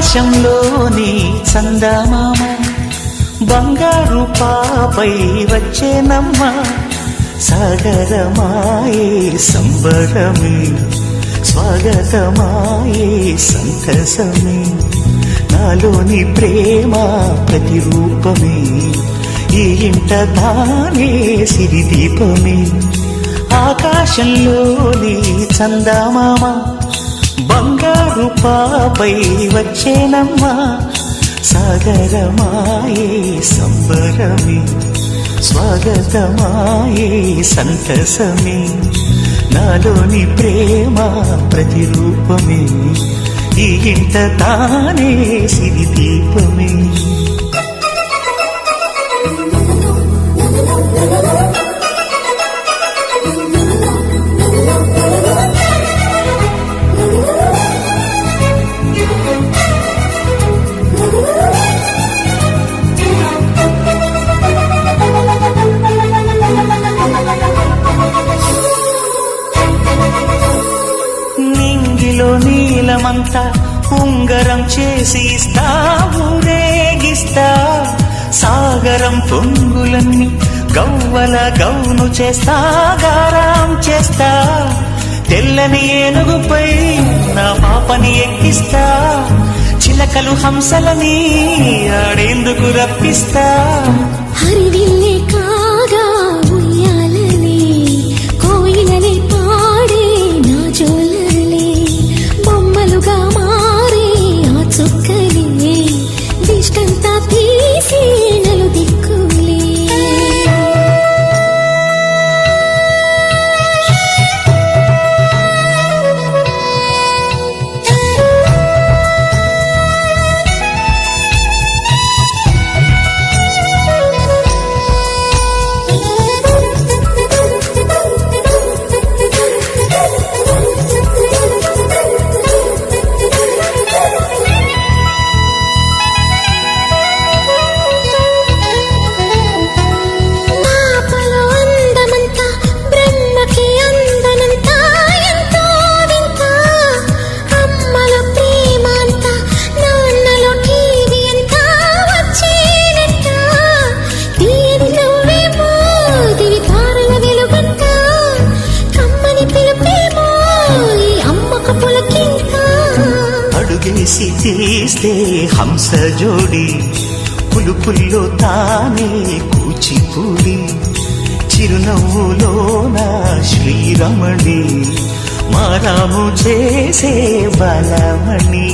ఆకాశంలోని చందమామ బంగారు పాపై వచ్చేనమ్మ సాగరమాయే సంబరమే స్వాగతమాయే సంతసమే నాలోని ప్రేమ ప్రతిరూపమే ఈ ఇంట తానే సిరిదీపమే ఆకాశంలోని చందమామ బంగారు పాపై వచ్చేనమ్మా సాగరమాయే సంబరమే స్వాగతమాయే సంతసమే నాలోని ప్రేమ ప్రతిరూపమే ఈ ఇంట తానే సిరిదీపమే నీలమంతా ఉంగరం చేసి ఇస్తా ఊరేగిస్తా సాగరం పొంగులన్నీ గవ్వల గౌను చేస్తా గారం చేస్తా తెల్లని ఏనుగుపై నా పాపని ఎక్కిస్తా చిలకలు హంసలని ఆడేందుకు రప్పిస్తా హరివిల్లే కాగా ఉయ్యాలనే కోయిలనే పాడే నా జోలలే బొమ్మలుగా మారే ఆ చుక్కలే దిష్టంతా తీసి నలు దిక్కులే అడుగేసి తీస్తే హంస జోడి పులుపుల్లో తానే కూచిపూడి చిరునవ్వులోన శ్రీరమణి మారాము చేసే బలమణి